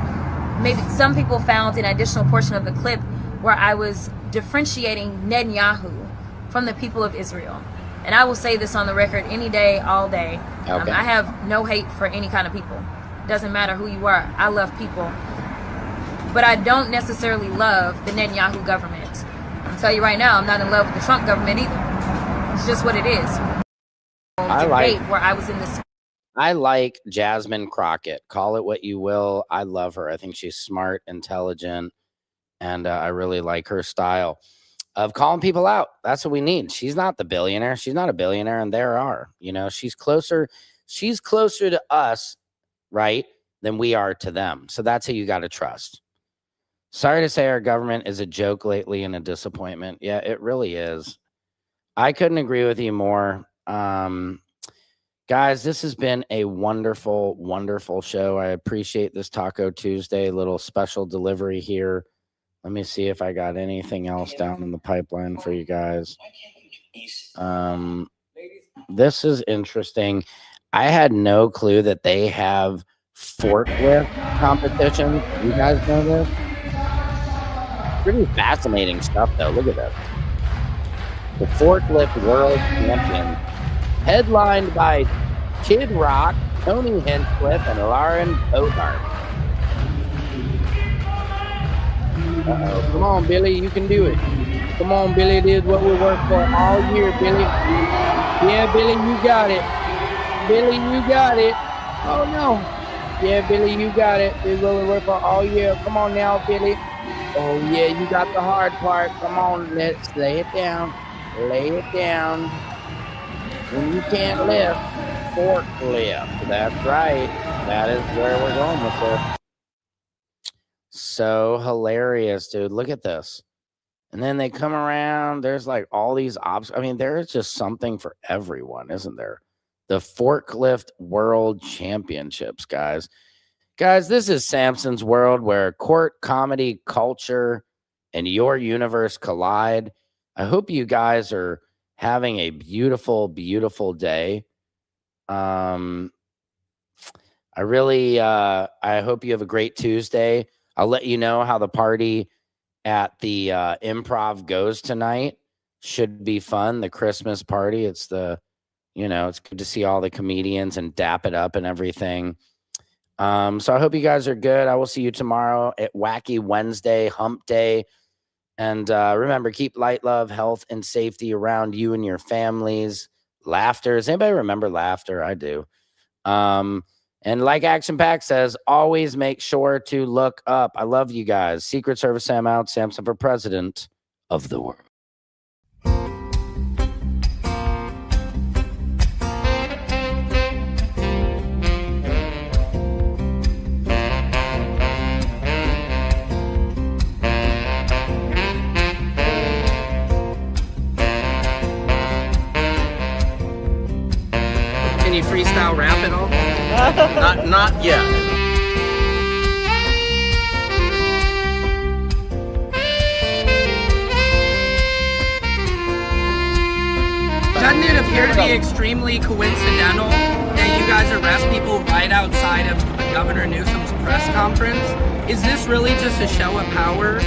[SPEAKER 6] maybe some people found an additional portion of the clip where I was differentiating Netanyahu from the people of Israel. And I will say this on the record any day, all day.
[SPEAKER 3] Okay.
[SPEAKER 6] I have no hate for any kind of people. Doesn't matter who you are. I love people. But I don't necessarily love the Netanyahu government. I'll tell you right now, I'm not in love with the Trump government either. It's just what it is. Debate where I was in this.
[SPEAKER 3] I like Jasmine Crockett. Call it what you will. I love her. I think she's smart, intelligent, and I really like her style of calling people out. That's what we need. She's not the billionaire. She's not a billionaire, and there are. You know, she's closer to us, right, than we are to them. So that's who you got to trust. Sorry to say our government is a joke lately and a disappointment. Yeah, it really is. I couldn't agree with you more. Guys, this has been a wonderful, wonderful show. I appreciate this Taco Tuesday little special delivery here. Let me see if I got anything else down in the pipeline for you guys. This is interesting. I had no clue that they have forklift competitions. You guys know this? Pretty fascinating stuff, though. Look at this. The Forklift World Champion, headlined by Kid Rock, Tony Hinchcliffe, and Lauren Bogart. Uh-oh. Come on, Billy. You can do it. Come on, Billy. This is what we work for all year, Billy. Yeah, Billy, you got it. Billy, you got it. Oh, no. Yeah, Billy, you got it. This is what we work for all year. Come on now, Billy. Oh, yeah, you got the hard part. Come on, let's lay it down. Lay it down. When you can't lift, forklift. That's right. That is where we're going with this. So hilarious, dude. Look at this. And then they come around. There's like all these I mean, there's just something for everyone, isn't there? The Forklift World Championships, guys. Guys, this is Samson's World, where court, comedy, culture, and your universe collide. I hope you guys are having a beautiful, beautiful day. I hope you have a great Tuesday. I'll let you know how the party at the Improv goes tonight. Should be fun. The Christmas party. It's it's good to see all the comedians and dap it up and everything. So I hope you guys are good. I will see you tomorrow at Wacky Wednesday, Hump Day. And remember, keep light, love, health, and safety around you and your families. Laughter. Does anybody remember laughter? I do. And like Action Pack says, always make sure to look up. I love you guys. Secret Service Sam out. Samson for president of the world.
[SPEAKER 1] Can you freestyle rap at all?
[SPEAKER 3] Not yet.
[SPEAKER 1] Doesn't it appear to be extremely coincidental that you guys arrest people right outside of Governor Newsom's press conference? Is this really just a show of power?